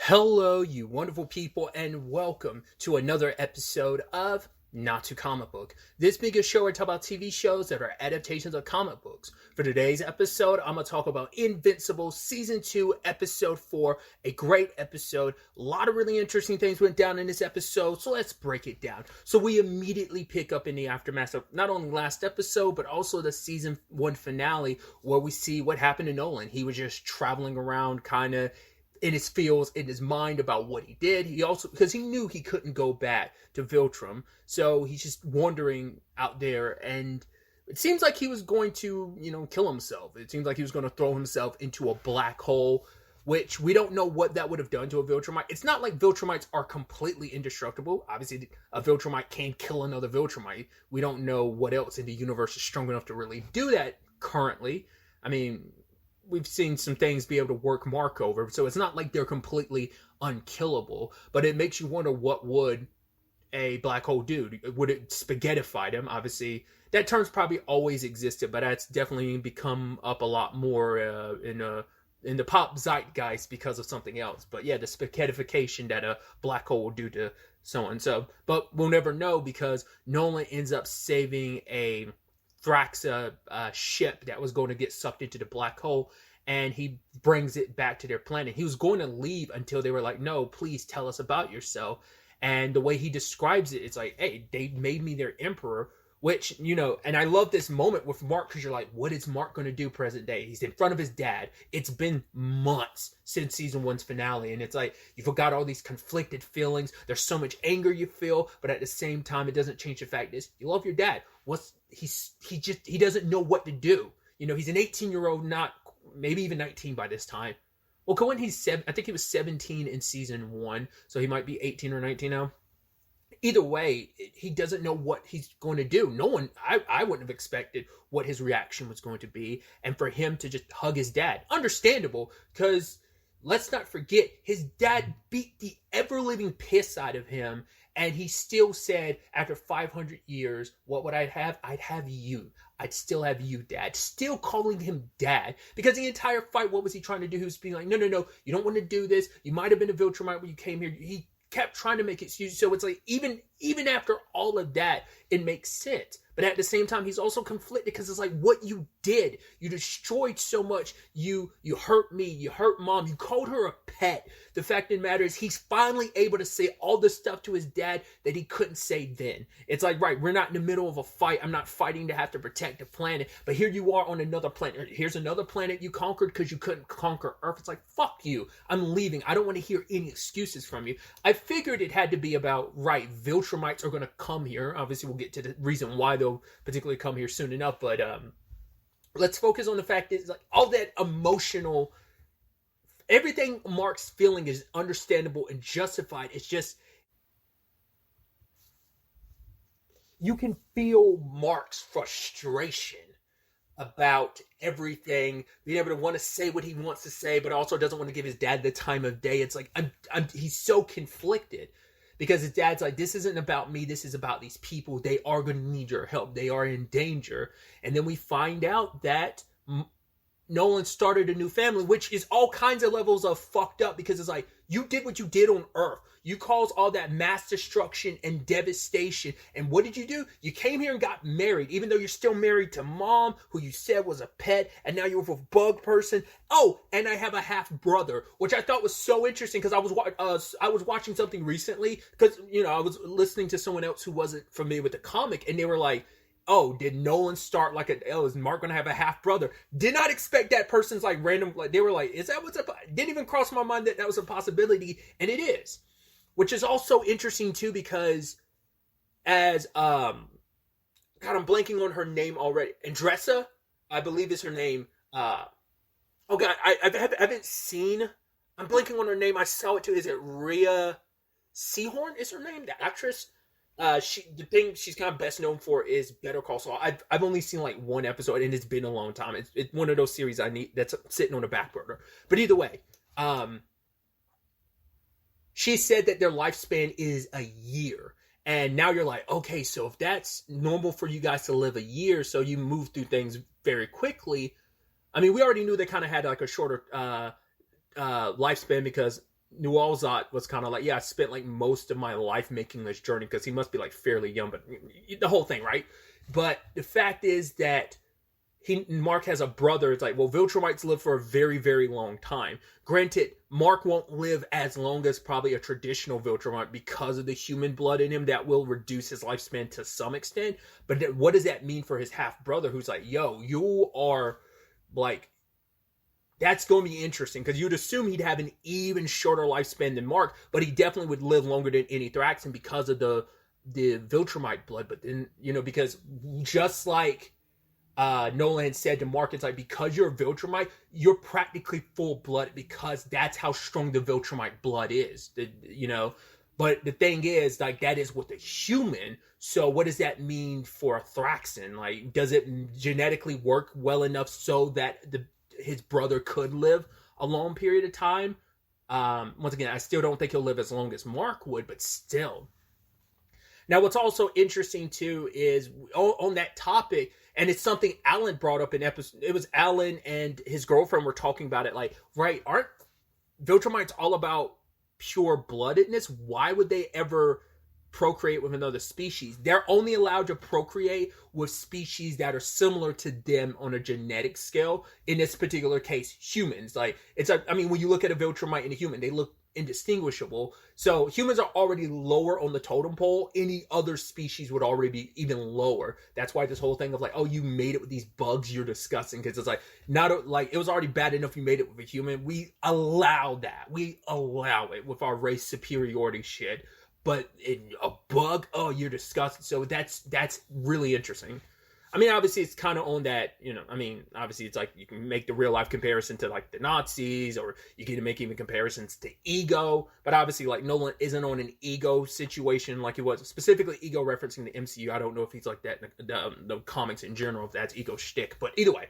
Hello, you wonderful people, and welcome to another episode of Not to Comic Book. This being a show where I talk about TV shows that are adaptations of comic books. For today's episode, I'm going to talk about Invincible Season 2, Episode 4. A great episode. A lot of really interesting things went down in this episode, so let's break it down. So we immediately pick up in the aftermath of not only last episode, but also the Season 1 finale, where we see what happened to Nolan. He was just traveling around kind of in his feels, in his mind about what he did. He also, because he knew he couldn't go back to Viltrum, so he's just wandering out there, and it seems like he was going to, kill himself. It seems like he was going to throw himself into a black hole, which we don't know what that would have done to a Viltrumite. It's not like Viltrumites are completely indestructible. Obviously, a Viltrumite can kill another Viltrumite. We don't know what else in the universe is strong enough to really do that currently. I mean, we've seen some things be able to work Mark over, so it's not like they're completely unkillable, but it makes you wonder, what would a black hole do? Would it spaghettify them? Obviously, that term's probably always existed, but that's definitely become up a lot more in the pop zeitgeist because of something else. But yeah, the spaghettification that a black hole will do to someone. So, but we'll never know, because Nolan ends up saving a Thraxa ship that was going to get sucked into the black hole, and he brings it back to their planet. He was going to leave until they were like, no, please tell us about yourself. And the way he describes it, it's like, hey, they made me their emperor, which, and I love this moment with Mark, because you're like, what is Mark going to do present day? He's in front of his dad. It's been months since season 1's finale, and it's like, you forgot all these conflicted feelings. There's so much anger you feel, but at the same time, it doesn't change the fact is you love your dad. He doesn't know what to do. He's an 18-year-old, not maybe even 19 by this time. Well, when he's I think he was 17 in season 1, so he might be 18 or 19 now. Either way, he doesn't know what he's going to do. No one, I wouldn't have expected what his reaction was going to be. And for him to just hug his dad, understandable, because let's not forget, his dad beat the ever-living piss out of him. And he still said, after 500 years, what would I have? I'd have you. I'd still have you, Dad. Still calling him Dad. Because the entire fight, what was he trying to do? He was being like, no, you don't want to do this. You might have been a Viltrumite when you came here. He kept trying to make excuses. So it's like, even after all of that, it makes sense. But at the same time, he's also conflicted, because it's like, what you did, you destroyed so much. You hurt me, you hurt Mom, you called her a pet. The fact of the matter is, he's finally able to say all the stuff to his dad that he couldn't say then. It's like, right, we're not in the middle of a fight. I'm not fighting to have to protect the planet, but here you are on another planet. Here's another planet you conquered because you couldn't conquer Earth. It's like, fuck you. I'm leaving. I don't want to hear any excuses from you. I figured it had to be about, right, Viltrumites are going to come here. Obviously, we'll get to the reason why they'll particularly come here soon enough, but let's focus on the fact that, like, all that emotional, everything Mark's feeling is understandable and justified. It's just, you can feel Mark's frustration about everything, being able to want to say what he wants to say, but also doesn't want to give his dad the time of day. It's like, he's so conflicted, because his dad's like, this isn't about me, this is about these people. They are going to need your help. They are in danger. And then we find out that Nolan started a new family, which is all kinds of levels of fucked up, because it's like, you did what you did on Earth. You caused all that mass destruction and devastation. And what did you do? You came here and got married, even though you're still married to Mom, who you said was a pet, and now you're with a bug person. Oh, and I have a half brother, which I thought was so interesting, because I was watching something recently, because I was listening to someone else who wasn't familiar with the comic, and they were like, oh, did Nolan start like is Mark going to have a half brother? Did not expect that person's like random, like they were like, is that what's up? Didn't even cross my mind that was a possibility, and it is. Which is also interesting too, because as, God, I'm blanking on her name already. Andressa, I believe is her name. Oh God, I haven't seen, I'm blanking on her name. I saw it too. Is it Rhea Seehorn is her name? The actress? The thing she's kind of best known for is Better Call Saul. I've only seen like one episode, and it's been a long time. It's one of those series I need that's sitting on the back burner. But either way, she said that their lifespan is a year. And now you're like, okay, so if that's normal for you guys to live a year, so you move through things very quickly. I mean, we already knew they kind of had like a shorter lifespan, because Nualzot was kind of like, yeah, I spent like most of my life making this journey, because he must be like fairly young, but the whole thing, right? But the fact is that Mark has a brother. It's like, well, Viltrumites live for a very, very long time. Granted, Mark won't live as long as probably a traditional Viltrumite because of the human blood in him that will reduce his lifespan to some extent. But what does that mean for his half brother, who's like, yo, you are like, that's going to be interesting, because you'd assume he'd have an even shorter lifespan than Mark, but he definitely would live longer than any Thraxan because of the Viltrumite blood. But then, because just like Nolan said to Mark, it's like, because you're a Viltrumite, you're practically full blood, because that's how strong the Viltrumite blood is. But the thing is, like, that is with a human. So what does that mean for a Thraxan? Like, does it genetically work well enough so that his brother could live a long period of time? Once again, I still don't think he'll live as long as Mark would, but still. Now, what's also interesting too is on that topic, and it's something Alan brought up in episode. It was Alan and his girlfriend were talking about it. Like, right, aren't Viltrumites all about pure bloodedness? Why would they ever procreate with another species? They're only allowed to procreate with species that are similar to them on a genetic scale. In this particular case, humans. Like, when you look at a Viltrumite and a human, they look indistinguishable. So humans are already lower on the totem pole. Any other species would already be even lower. That's why this whole thing of like, oh, you made it with these bugs, you're disgusting, because it's like, it was already bad enough you made it with a human. We allow that. We allow it with our race superiority shit. But in a bug, oh, you're disgusting. So that's really interesting. I mean, obviously, it's kind of on that, obviously, it's like you can make the real life comparison to like the Nazis, or you can make even comparisons to Ego. But obviously, like, Nolan isn't on an Ego situation like he was, specifically Ego referencing the MCU. I don't know if he's like that in the comics in general, if that's Ego shtick. But either way.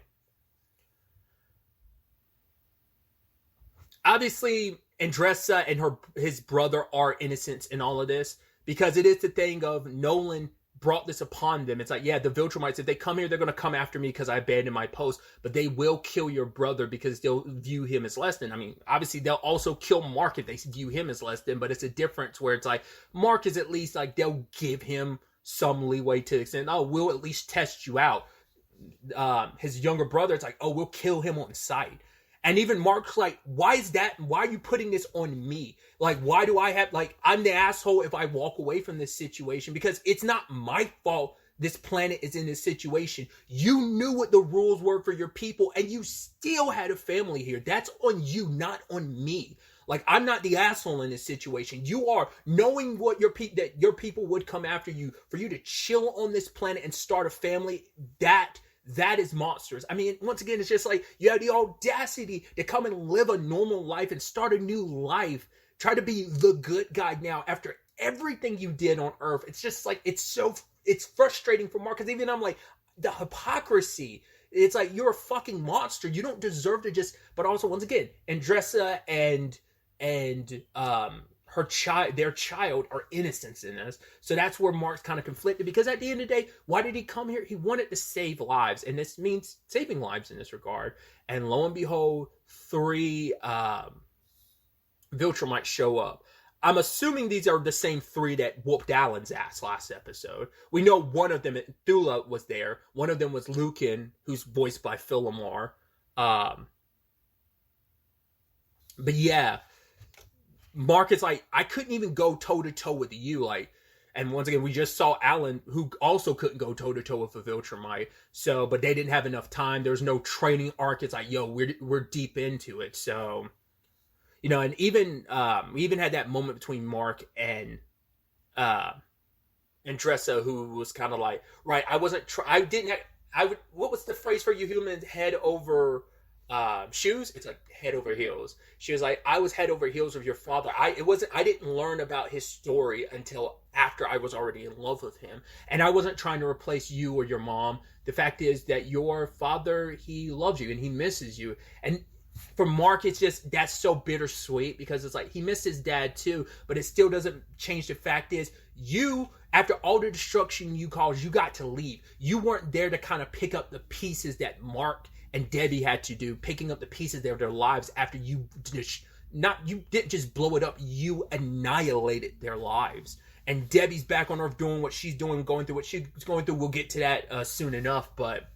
Obviously, Andressa and his brother are innocent in all of this, because it is the thing of Nolan brought this upon them. It's like, yeah, the Viltrumites, if they come here, they're going to come after me because I abandoned my post, but they will kill your brother because they'll view him as less than. I mean, obviously, they'll also kill Mark if they view him as less than, but it's a difference where it's like, Mark is at least like, they'll give him some leeway to the extent, oh, we'll at least test you out. His younger brother, it's like, oh, we'll kill him on sight. And even Mark's like, why is that? Why are you putting this on me? Like, why do I have, like, I'm the asshole if I walk away from this situation, because it's not my fault this planet is in this situation. You knew what the rules were for your people, and you still had a family here. That's on you, not on me. Like, I'm not the asshole in this situation. You are, knowing what that your people would come after you, for you to chill on this planet and start a family, that is monsters. I mean, once again, it's just like, you have the audacity to come and live a normal life and start a new life. Try to be the good guy now after everything you did on Earth. It's just like, it's frustrating for Mark, because even I'm like, the hypocrisy. It's like, you're a fucking monster. You don't deserve to just, but also, once again, Andressa and their child are innocents in this. So that's where Mark's kind of conflicted, because at the end of the day, why did he come here? He wanted to save lives, and this means saving lives in this regard. And lo and behold, 3 Viltrumites show up. I'm assuming these are the same 3 that whooped Alan's ass last episode. We know one of them, Thula, was there. One of them was Lucan, who's voiced by Phil Lamar. But yeah, Mark is like, I couldn't even go toe-to-toe with you. Like, and once again, we just saw Alan, who also couldn't go toe-to-toe with a Viltrumite. So, but they didn't have enough time. There's no training arc. It's like, yo, we're deep into it. So, and even we even had that moment between Mark and Andressa, who was kind of like, right, what was the phrase for you humans? Head over shoes? It's like head over heels. She was like, I was head over heels with your father. I didn't learn about his story until after I was already in love with him. And I wasn't trying to replace you or your mom. The fact is that your father, he loves you and he misses you. And for Mark, it's just, that's so bittersweet, because it's like, he missed his dad too, but it still doesn't change the fact is, you, after all the destruction you caused, you got to leave. You weren't there to kind of pick up the pieces that Mark and Debbie had to do, picking up the pieces of their lives after you you didn't just blow it up, you annihilated their lives. And Debbie's back on Earth doing what she's doing, going through what she's going through. We'll get to that soon enough, but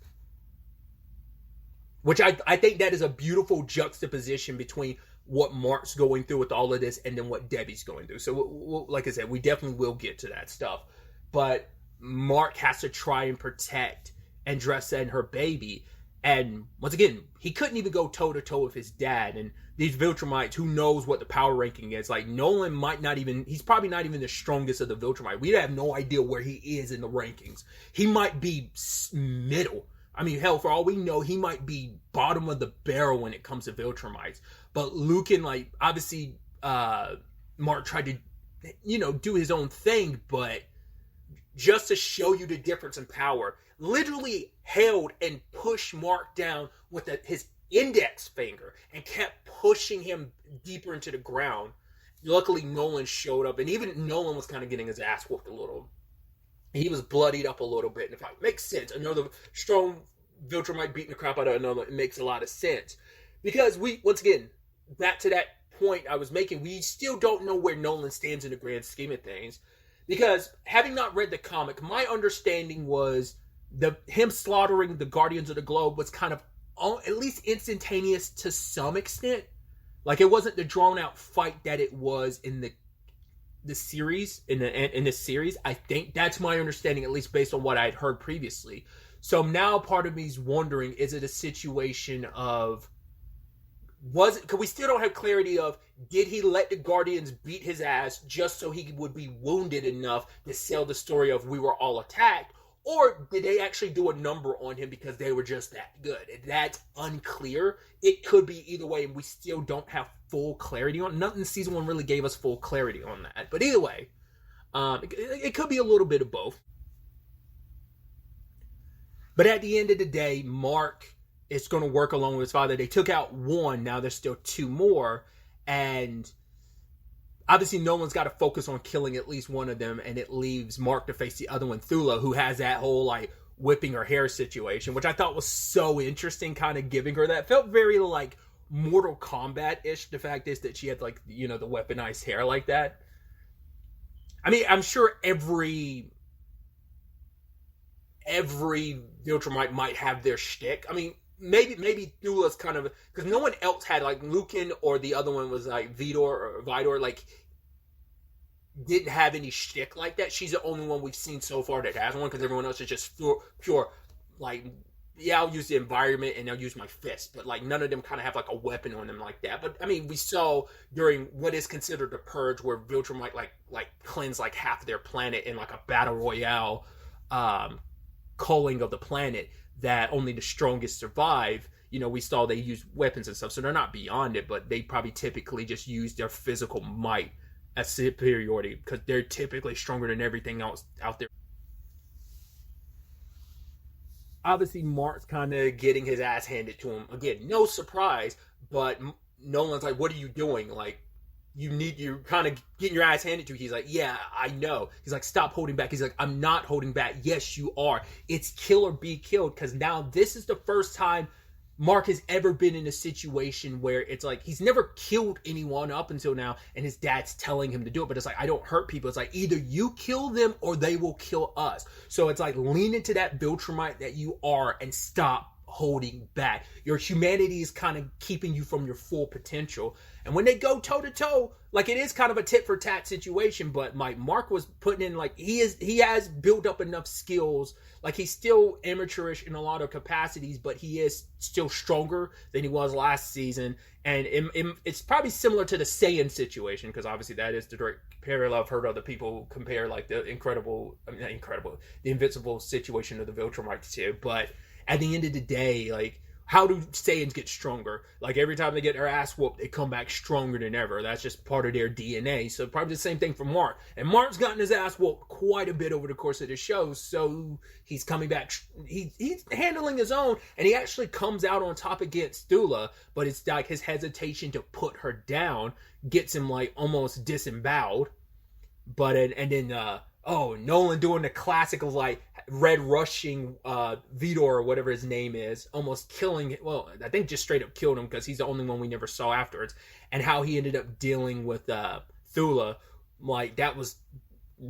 which I think that is a beautiful juxtaposition between what Mark's going through with all of this and then what Debbie's going through. So, like I said, we definitely will get to that stuff. But Mark has to try and protect Andressa and her baby. And once again, he couldn't even go toe-to-toe with his dad. And these Viltrumites, who knows what the power ranking is? Like, Nolan might not even... He's probably not even the strongest of the Viltrumite. We have no idea where he is in the rankings. He might be middle. I mean, hell, for all we know, he might be bottom of the barrel when it comes to Viltrumites. But Lucan, like, obviously, Mark tried to, do his own thing, but just to show you the difference in power, literally held and pushed Mark down with his index finger and kept pushing him deeper into the ground. Luckily, Nolan showed up, and even Nolan was kind of getting his ass whooped a little. He was bloodied up a little bit, and if it makes sense, another strong Viltrumite beating the crap out of another, it makes a lot of sense. Because once again, back to that point I was making, we still don't know where Nolan stands in the grand scheme of things. Because having not read the comic, my understanding was him slaughtering the Guardians of the Globe was kind of at least instantaneous to some extent. Like, it wasn't the drawn out fight that it was in the series, in this series. I think that's my understanding, at least based on what I had heard previously. So now part of me is wondering, is it a situation of, because we still don't have clarity of, did he let the Guardians beat his ass just so he would be wounded enough to sell the story of we were all attacked? Or did they actually do a number on him because they were just that good? And that's unclear. It could be either way, and we still don't have full clarity on it. Nothing in season 1 really gave us full clarity on that. But either way, it could be a little bit of both. But at the end of the day, Mark is going to work along with his father. They took out one, now there's still 2 more. And obviously, Nolan's got to focus on killing at least one of them, and it leaves Mark to face the other one, Thula, who has that whole, like, whipping her hair situation, which I thought was so interesting, kind of giving her that. Felt very, like, Mortal Kombat-ish. The fact is that she had, like, the weaponized hair like that. I mean, I'm sure every Viltrumite might have their shtick. I mean, maybe Thula's kind of, because no one else had, like, Lucan, or the other one was like Vidor, like, didn't have any shtick like that. She's the only one we've seen so far that has one, because everyone else is just pure, like, yeah, I'll use the environment and I'll use my fist, but, like, none of them kind of have, like, a weapon on them like that. But I mean, we saw during what is considered the purge, where Viltrumite like cleanse like half of their planet in, like, a battle royale culling of the planet, that only the strongest survive. We saw they use weapons and stuff, so they're not beyond it, but they probably typically just use their physical might as superiority, because they're typically stronger than everything else out there. Obviously, Mark's kind of getting his ass handed to him. Again, no surprise, but Nolan's like, what are you doing? Like, you're kind of getting your ass handed to you. He's like, yeah, I know. He's like, stop holding back. He's like, I'm not holding back. Yes, you are. It's kill or be killed. Because now this is the first time Mark has ever been in a situation where it's like, he's never killed anyone up until now, and his dad's telling him to do it. But it's like, I don't hurt people. It's like, either you kill them or they will kill us. So it's like, lean into that Viltrumite that you are and stop holding back. Your humanity is kind of keeping you from your full potential. And when they go toe to toe, like, it is kind of a tit for tat situation, but Mark was putting in, like, he has built up enough skills. Like, he's still amateurish in a lot of capacities, but he is still stronger than he was last season. And it's probably similar to the Saiyan situation, because obviously that is the direct parallel. I've heard other people compare, like, the Invincible situation of the Viltrumites too. But at the end of the day, like, how do Saiyans get stronger? Like, every time they get their ass whooped, they come back stronger than ever. That's just part of their DNA. So probably the same thing for Mark. And Mark's gotten his ass whooped quite a bit over the course of the show. So he's coming back. He's handling his own. And he actually comes out on top against Thula. But it's like his hesitation to put her down gets him, like, almost disemboweled. But, and then Nolan doing the classic of, like, red rushing Vidor or whatever his name is, almost killing, well, I think just straight up killed him because he's the only one we never saw afterwards, and how he ended up dealing with Thula. Like, that was,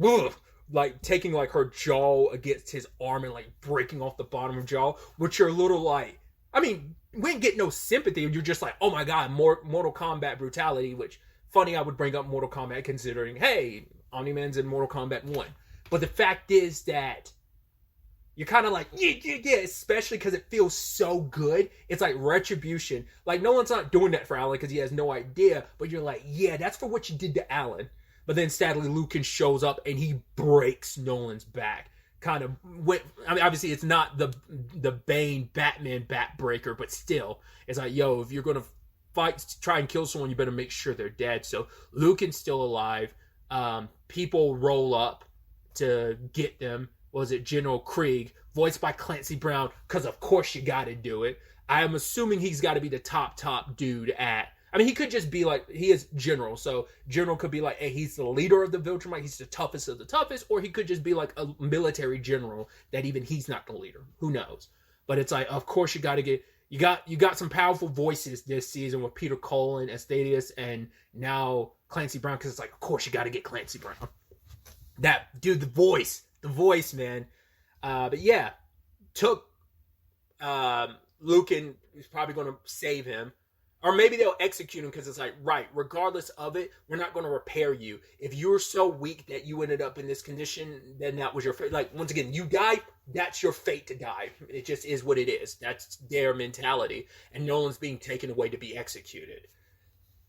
ugh, like taking like her jaw against his arm and like breaking off the bottom of jaw, which are a little like, I mean, we didn't get no sympathy. You're just like, oh my god, more Mortal Kombat brutality, which, funny I would bring up Mortal Kombat considering, hey, Omni-Man's in Mortal Kombat 1. But the fact is that you're kind of like, yeah, especially because it feels so good. It's like retribution. Like, Nolan's not doing that for Alan because he has no idea, but you're like, yeah, that's for what you did to Alan. But then sadly, Lucan shows up and he breaks Nolan's back. Kind of went, I mean, obviously it's not the Bane Batman Batbreaker, but still, it's like, yo, if you're going to fight, try and kill someone, you better make sure they're dead. So Lucan's still alive. People roll up to get them. Was it General Krieg, voiced by Clancy Brown, because of course you got to do it. I'm assuming he's got to be the top dude at, I mean, he could just be like, he is General, so General could be like, hey, he's the leader of the Viltrumite, he's the toughest of the toughest, or he could just be like a military general that even he's not the leader. Who knows? But it's like, of course you got to get, you got some powerful voices this season with Peter Cullen, Estadius, and now Clancy Brown, because it's like, of course you got to get Clancy Brown. That dude, the voice, man. But yeah, took Lucan is probably going to save him. Or maybe they'll execute him because it's like, right, regardless of it, we're not going to repair you. If you're so weak that you ended up in this condition, then that was your fate. Like, once again, you die, that's your fate to die. It just is what it is. That's their mentality. And Nolan's being taken away to be executed.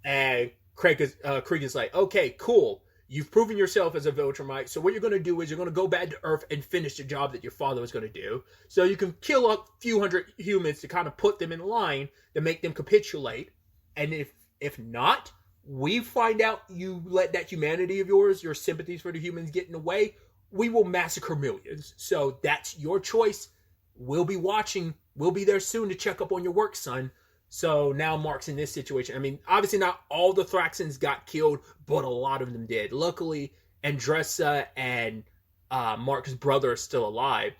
And Krieg is like, okay, cool. You've proven yourself as a Viltrumite, so what you're going to do is you're going to go back to Earth and finish the job that your father was going to do. So you can kill a few hundred humans to kind of put them in line to make them capitulate. And if not, we find out you let that humanity of yours, your sympathies for the humans get in the way, we will massacre millions. So that's your choice. We'll be watching. We'll be there soon to check up on your work, son. So now Mark's in this situation. I mean, obviously not all the Thraxans got killed, but a lot of them did. Luckily, Andressa and Mark's brother are still alive.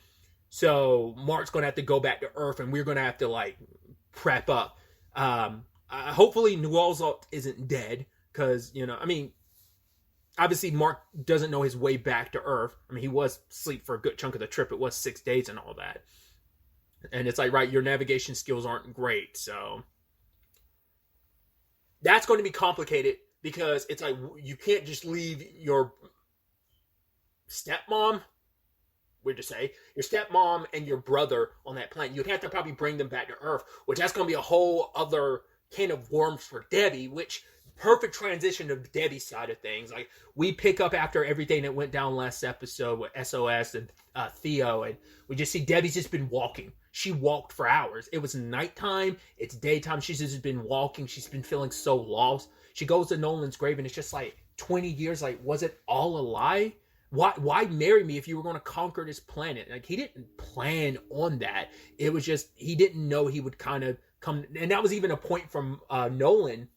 So Mark's going to have to go back to Earth, and we're going to have to, like, prep up. Hopefully Nualzalt isn't dead, because, you know, I mean, obviously Mark doesn't know his way back to Earth. I mean, he was asleep for a good chunk of the trip. It was 6 days and all that. And it's like, right, your navigation skills aren't great, so that's going to be complicated because it's like you can't just leave your stepmom, weird to say, your stepmom and your brother on that planet. You'd have to probably bring them back to Earth, which that's going to be a whole other can of worms for Debbie, which perfect transition to Debbie's side of things. Like, we pick up after everything that went down last episode with SOS and Theo, and we just see Debbie's just been walking. She walked for hours. It was nighttime. It's daytime. She's just been walking. She's been feeling so lost. She goes to Nolan's grave, and it's just like 20 years. Like, was it all a lie? Why marry me if you were going to conquer this planet? Like, he didn't plan on that. It was just, he didn't know he would kind of come. And that was even a point from Nolan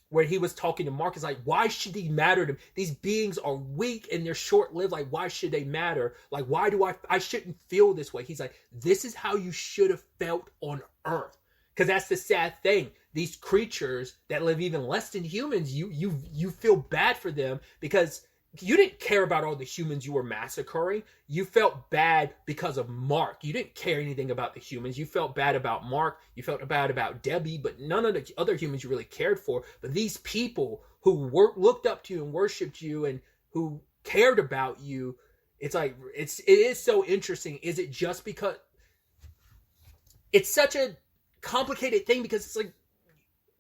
where he was talking to Mark. Is like, why should they matter to him? These beings are weak and they're short-lived. Like, why should they matter? Like, why do I shouldn't feel this way? He's like, this is how you should have felt on Earth. Because that's the sad thing. These creatures that live even less than humans, you feel bad for them because you didn't care about all the humans you were massacring. You felt bad because of Mark. You didn't care anything about the humans. You felt bad about Mark. You felt bad about Debbie, but none of the other humans you really cared for. But these people who looked up to you and worshipped you and who cared about you, it's like, it is so interesting. Is it just because it's such a complicated thing because it's like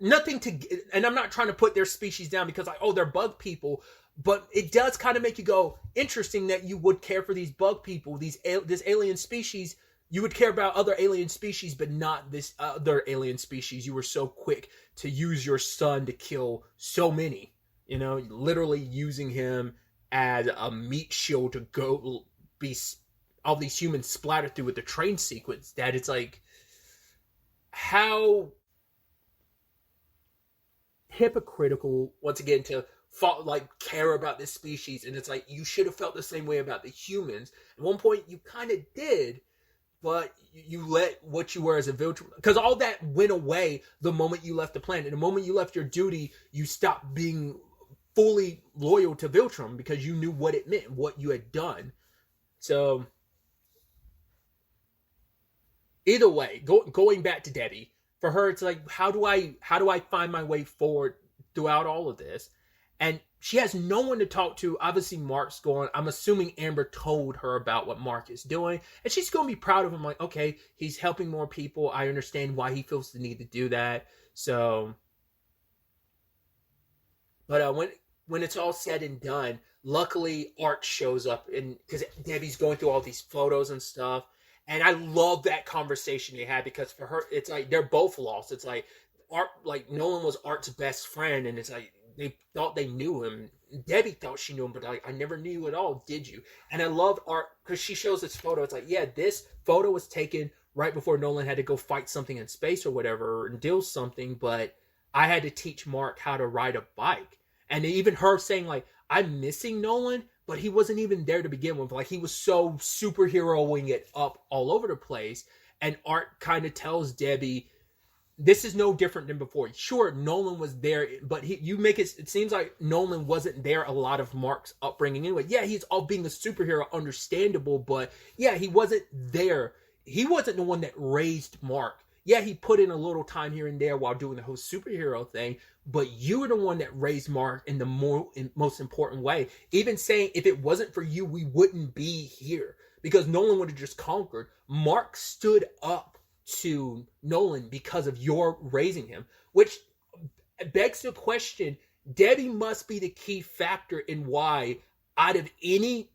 nothing to, and I'm not trying to put their species down because like, oh, they're bug people. But it does kind of make you go, interesting that you would care for these bug people, this alien species. You would care about other alien species, but not this other alien species. You were so quick to use your son to kill so many, you know, literally using him as a meat shield to go be all these humans splattered through with the train sequence. That it's like, how hypocritical, once again, to care about this species. And it's like, you should have felt the same way about the humans. At one point, you kind of did, but you let what you were as a Viltrum, because all that went away the moment you left the planet. The moment you left your duty, you stopped being fully loyal to Viltrum because you knew what it meant, what you had done. So either way, going back to Debbie, for her, it's like, how do I find my way forward throughout all of this? And she has no one to talk to. Obviously, Mark's gone. I'm assuming Amber told her about what Mark is doing. And she's going to be proud of him. Like, okay, he's helping more people. I understand why he feels the need to do that. So, but when it's all said and done, luckily Art shows up, and because Debbie's going through all these photos and stuff. And I love that conversation they had, because for her, it's like they're both lost. It's like Art, like Nolan was Art's best friend, and it's like they thought they knew him. Debbie thought she knew him, but like, I never knew you at all, did you? And I love Art because she shows this photo. It's like, yeah, this photo was taken right before Nolan had to go fight something in space or whatever and deal something, but I had to teach Mark how to ride a bike. And even her saying, like, I'm missing Nolan, but he wasn't even there to begin with. Like, he was so superheroing it up all over the place. And Art kind of tells Debbie, this is no different than before. Sure, Nolan was there, but you make it seems like Nolan wasn't there a lot of Mark's upbringing anyway. Yeah, he's all being a superhero, understandable, but yeah, he wasn't there. He wasn't the one that raised Mark. Yeah, he put in a little time here and there while doing the whole superhero thing, but you were the one that raised Mark in the most important way. Even saying, if it wasn't for you, we wouldn't be here, because Nolan would have just conquered. Mark stood up to Nolan because of your raising him, which begs the question, Debbie must be the key factor in why, out of any,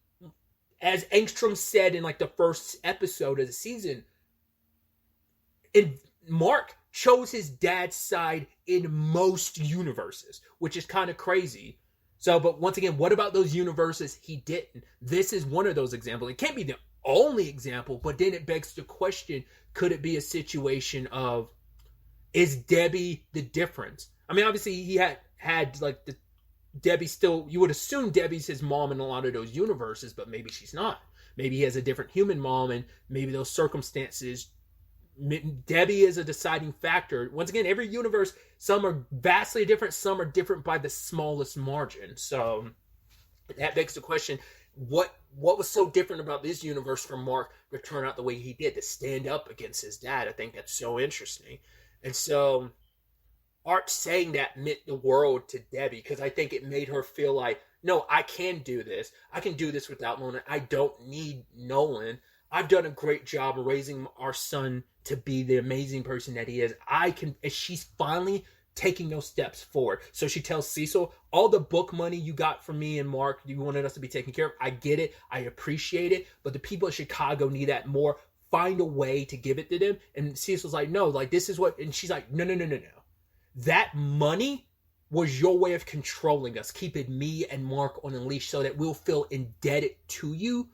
as Engstrom said in like the first episode of the season, Mark chose his dad's side in most universes, which is kind of crazy. So, but once again, what about those universes he didn't? This is one of those examples. It can't be the only example, but then it begs the question, could it be a situation of, is Debbie the difference? I mean, obviously he had like the Debbie still, you would assume Debbie's his mom in a lot of those universes, but maybe she's not. Maybe he has a different human mom, and maybe those circumstances, Debbie is a deciding factor. Once again, every universe, some are vastly different, some are different by the smallest margin. So that begs the question, what was so different about this universe for Mark to turn out the way he did, to stand up against his dad? I think that's so interesting. And so Art saying that meant the world to Debbie, because I think it made her feel like, no, I can do this. I can do this without Nolan. I don't need Nolan. I've done a great job of raising our son to be the amazing person that he is. And she's finally taking those steps forward. So she tells Cecil, all the book money you got from me and Mark, you wanted us to be taken care of. I get it. I appreciate it. But the people of Chicago need that more. Find a way to give it to them. And Cecil's like, no, like, this is what, and she's like, no. That money was your way of controlling us, keeping me and Mark on a leash so that we'll feel indebted to you.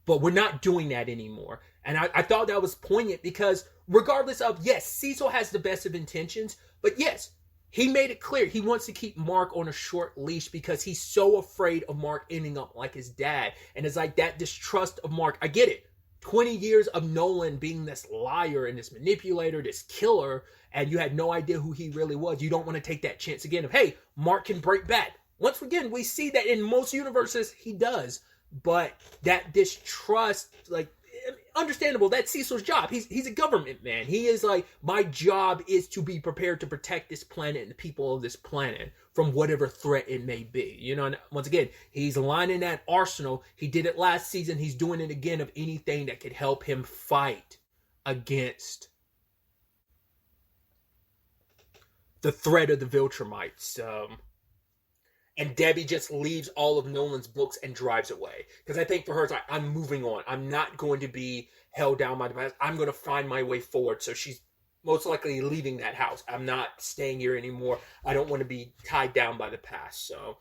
But we're not doing that anymore. And I thought that was poignant, because regardless of, yes, Cecil has the best of intentions, but yes, he made it clear he wants to keep Mark on a short leash because he's so afraid of Mark ending up like his dad. And it's like that distrust of Mark. I get it. 20 years of Nolan being this liar and this manipulator, this killer, and you had no idea who he really was. You don't want to take that chance again of, hey, Mark can break bad. Once again, we see that in most universes he does. But that distrust, like, understandable, that's Cecil's job. He's a government man. He is like, my job is to be prepared to protect this planet and the people of this planet from whatever threat it may be. You know, and once again, he's lining that arsenal. He did it last season. He's doing it again of anything that could help him fight against the threat of the Viltrumites. And Debbie just leaves all of Nolan's books and drives away. Because I think for her, it's like, I'm moving on. I'm not going to be held down by the past. I'm going to find my way forward. So she's most likely leaving that house. I'm not staying here anymore. I don't want to be tied down by the past. So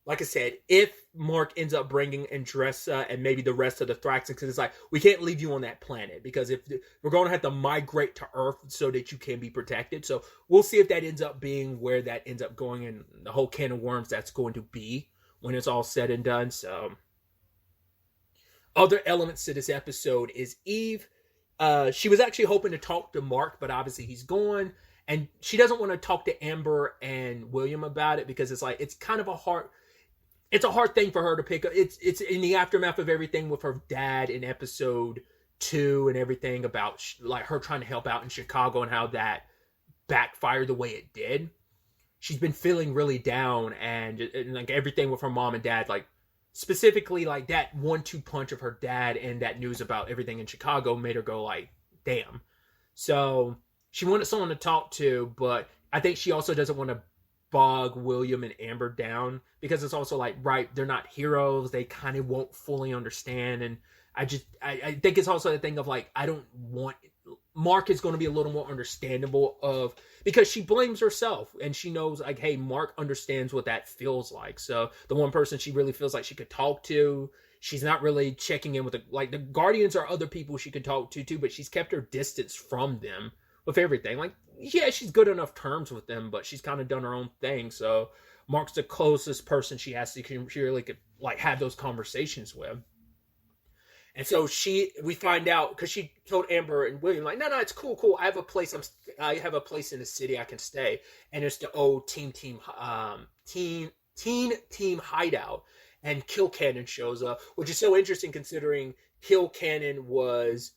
like I said, if Mark ends up bringing Andressa and maybe the rest of the Thraxans, because it's like, we can't leave you on that planet, because if we're going to have to migrate to Earth so that you can be protected. So we'll see if that ends up being where that ends up going, and the whole can of worms that's going to be when it's all said and done. So other elements to this episode is Eve. She was actually hoping to talk to Mark, but obviously he's gone. And she doesn't want to talk to Amber and William about it, because it's like, it's kind of a hard thing for her to pick up. It's in the aftermath of everything with her dad in episode 2 and everything about like her trying to help out in Chicago and how that backfired the way it did. She's been feeling really down, and like everything with her mom and dad, like specifically like that 1-2 punch of her dad and that news about everything in Chicago made her go like, damn. So she wanted someone to talk to, but I think she also doesn't want to bog William and Amber down, because it's also like, right, they're not heroes, they kind of won't fully understand. And I think it's also a thing of like, I don't want, Mark is going to be a little more understandable of, because she blames herself and she knows like, hey, Mark understands what that feels like. So the one person she really feels like she could talk to, she's not really checking in with the Guardians are other people she could talk to too, but she's kept her distance from them with everything. Like, yeah, she's good enough terms with them, but she's kind of done her own thing. So Mark's the closest person she really could like have those conversations with. And so we find out, because she told Amber and William like, no, it's cool. I have a place. I have a place in the city I can stay, and it's the old teen team hideout. And Kill Cannon shows up, which is so interesting considering Kill Cannon was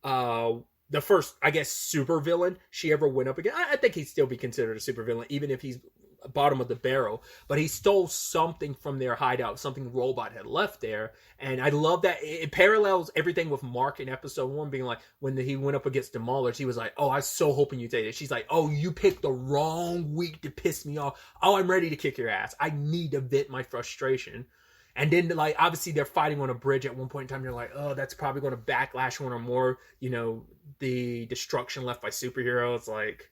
the first, I guess, super villain she ever went up against. I think he'd still be considered a super villain, even if he's bottom of the barrel. But he stole something from their hideout, something Robot had left there. And I love that it parallels everything with Mark in episode 1, being like, when he went up against Demolers, he was like, oh, I was so hoping you'd say this. She's like, oh, you picked the wrong week to piss me off. Oh, I'm ready to kick your ass. I need to vent my frustration. And then, like, obviously they're fighting on a bridge at one point in time. You're like, oh, that's probably going to backlash one or more, the destruction left by superheroes. Like,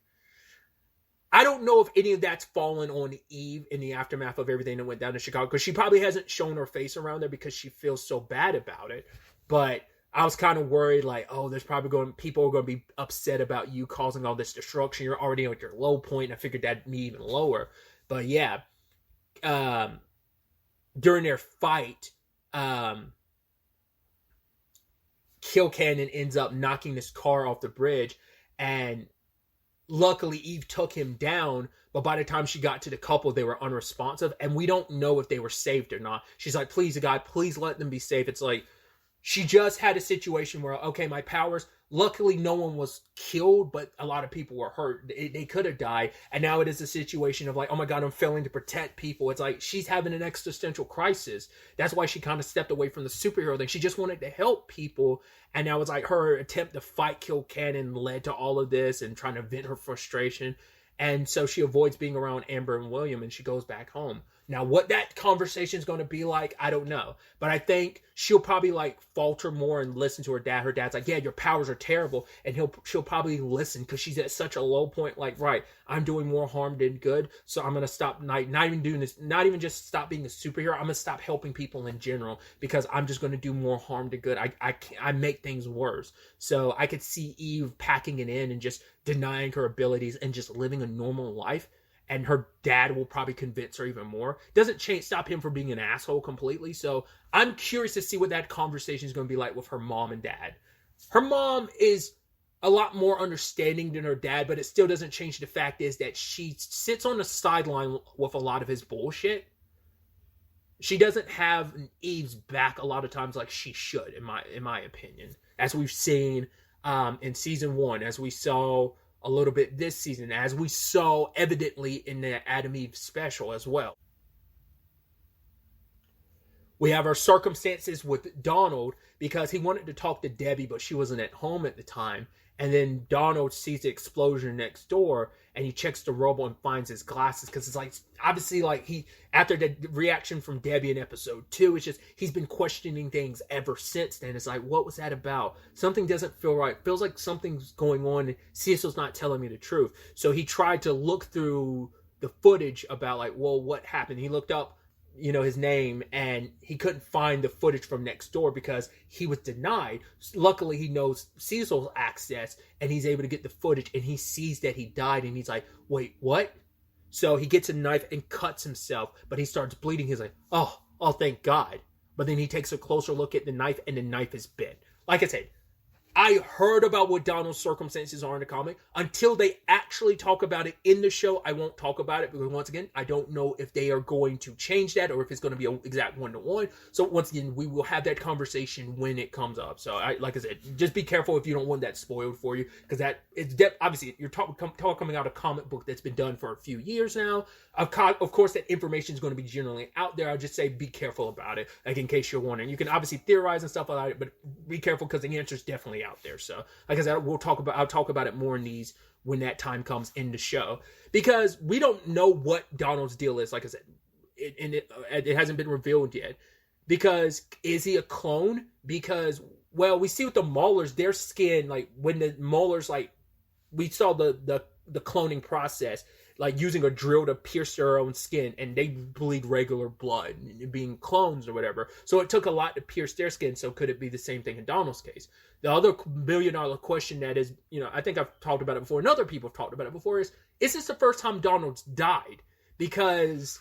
I don't know if any of that's fallen on Eve in the aftermath of everything that went down in Chicago, because she probably hasn't shown her face around there because she feels so bad about it. But I was kind of worried, like, oh, people are going to be upset about you causing all this destruction. You're already at your low point. I figured that'd be even lower. But yeah, during their fight, Kill Cannon ends up knocking this car off the bridge, and luckily Eve took him down, but by the time she got to the couple, they were unresponsive, and we don't know if they were saved or not. She's like, please, God, please let them be safe. It's like, she just had a situation where, okay, my powers, luckily no one was killed, but a lot of people were hurt. They could have died. And now it is a situation of like, oh my God, I'm failing to protect people. It's like, she's having an existential crisis. That's why she kind of stepped away from the superhero thing. She just wanted to help people. And now it's like her attempt to fight Kill Cannon led to all of this and trying to vent her frustration. And so she avoids being around Amber and William, and she goes back home. Now, what that conversation is going to be like, I don't know. But I think she'll probably like falter more and listen to her dad. Her dad's like, yeah, your powers are terrible. And she'll probably listen, because she's at such a low point. Like, right, I'm doing more harm than good. So I'm going to stop, not even doing this, not even just stop being a superhero. I'm going to stop helping people in general, because I'm just going to do more harm to good. I make things worse. So I could see Eve packing it in and just denying her abilities and just living a normal life. And her dad will probably convince her even more. Doesn't stop him from being an asshole completely. So I'm curious to see what that conversation is going to be like with her mom and dad. Her mom is a lot more understanding than her dad, but it still doesn't change the fact is that she sits on the sideline with a lot of his bullshit. She doesn't have Eve's back a lot of times like she should, in my opinion. As we've seen in season 1, as we saw a little bit this season, as we saw evidently in the Adam Eve special as well. We have our circumstances with Donald, because he wanted to talk to Debbie, but she wasn't at home at the time. And then Donald sees the explosion next door, and he checks the robot and finds his glasses, because it's like, obviously, like, after the reaction from Debbie in episode 2, it's just, he's been questioning things ever since then. It's like, what was that about? Something doesn't feel right. It feels like something's going on, and Cecil's not telling me the truth. So he tried to look through the footage about, like, well, what happened? He looked up, his name, and he couldn't find the footage from next door because he was denied. Luckily, he knows Cecil's access, and he's able to get the footage, and he sees that he died, and he's like, wait, what? So he gets a knife and cuts himself, but he starts bleeding. He's like, oh, thank God. But then he takes a closer look at the knife, and the knife is bent. Like I said, I heard about what Donald's circumstances are in the comic. Until they actually talk about it in the show, I won't talk about it because, once again, I don't know if they are going to change that or if it's going to be an exact one-to-one. So once again, we will have that conversation when it comes up. So like I said, just be careful if you don't want that spoiled for you, because obviously you're coming out a comic book that's been done for a few years now. Of course, that information is going to be generally out there. I'll just say be careful about it, like in case you're wondering. You can obviously theorize and stuff like that, but be careful because the answer is definitely out there. So, like I said, I'll talk about it more in these when that time comes in the show, because we don't know what Donald's deal is. Like I said, it hasn't been revealed yet. Because is he a clone? Because, well, we see with the Maulers, their skin, like when the Maulers, like we saw the cloning process, like using a drill to pierce their own skin, and they bleed regular blood, being clones or whatever. So it took a lot to pierce their skin. So could it be the same thing in Donald's case? The other $1 billion question that is, I think I've talked about it before, and other people have talked about it before, is this the first time Donald's died? Because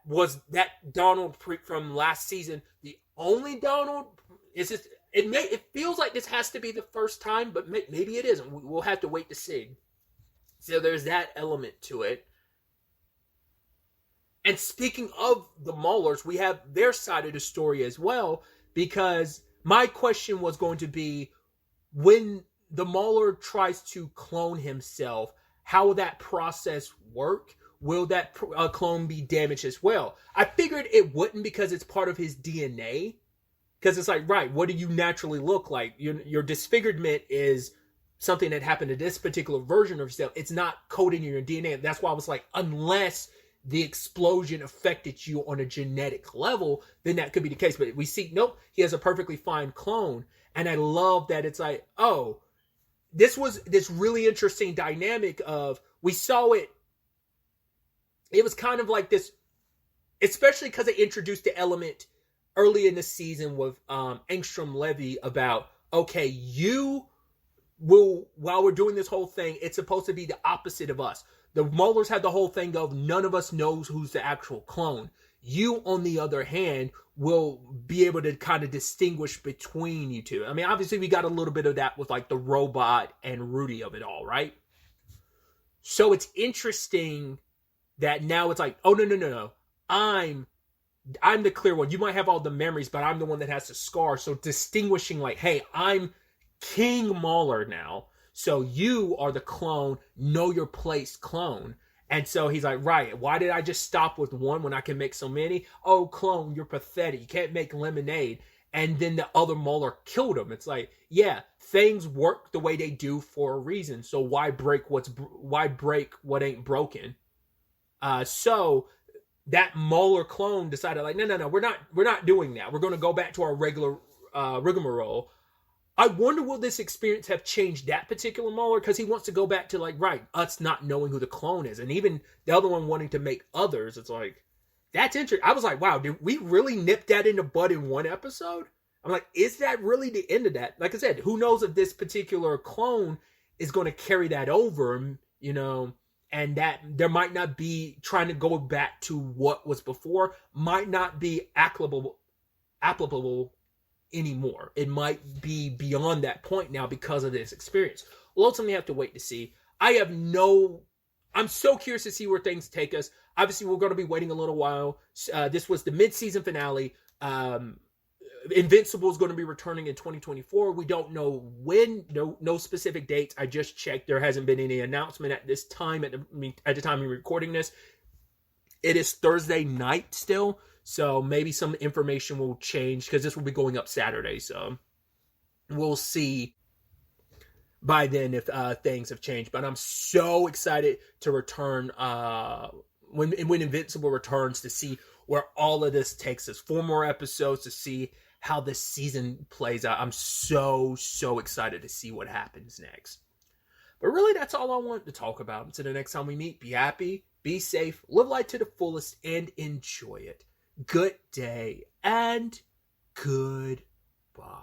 was that Donald from last season the only Donald? It feels like this has to be the first time, but maybe it isn't. We'll have to wait to see. So there's that element to it. And speaking of the Maulers, we have their side of the story as well, because my question was going to be, when the Mauler tries to clone himself, how will that process work? Will that clone be damaged as well? I figured it wouldn't, because it's part of his DNA. Because it's like, right, what do you naturally look like? Your disfigurement is something that happened to this particular version of yourself. It's not coded in your DNA. That's why I was like, unless the explosion affected you on a genetic level, then that could be the case. But we see, nope, he has a perfectly fine clone. And I love that it's like, oh, this was this really interesting dynamic of, we saw it. It was kind of like this, especially because it introduced the element early in the season with Angstrom Levy about, okay, while we're doing this whole thing, it's supposed to be the opposite of us. The Maulers had the whole thing of, none of us knows who's the actual clone. You, on the other hand, will be able to kind of distinguish between you two. I mean, obviously, we got a little bit of that with like the robot and Rudy of it all, right? So it's interesting that now it's like, oh, no. I'm the clear one. You might have all the memories, but I'm the one that has the scar. So distinguishing like, hey, I'm King Mauler now. So you are the clone, know your place clone. And so he's like, right, why did I just stop with one when I can make so many? Oh, clone, you're pathetic. You can't make lemonade. And then the other Mauler killed him. It's like, yeah, things work the way they do for a reason. So why break what ain't broken? So that Mauler clone decided like, no, we're not doing that. We're going to go back to our regular rigmarole. I wonder, will this experience have changed that particular Mauler? Because he wants to go back to like, right, us not knowing who the clone is. And even the other one wanting to make others. It's like, that's interesting. I was like, wow, did we really nip that in the bud in one episode? I'm like, is that really the end of that? Like I said, who knows if this particular clone is going to carry that over, and that there might not be, trying to go back to what was before, might not be applicable anymore. It might be beyond that point now because of this experience. We'll ultimately have to wait to see. I'm so curious to see where things take us. Obviously, we're going to be waiting a little while. This was the mid-season finale. Invincible is going to be returning in 2024. We don't know when, no specific dates. I just checked. There hasn't been any announcement at this time, at the time of recording this. It is Thursday night still, so maybe some information will change because this will be going up Saturday. So we'll see by then if things have changed. But I'm so excited to return when Invincible returns, to see where all of this takes us. 4 more episodes to see how this season plays out. I'm so excited to see what happens next. But really, that's all I want to talk about. Until the next time we meet, be happy, be safe, live life to the fullest, and enjoy it. Good day and goodbye.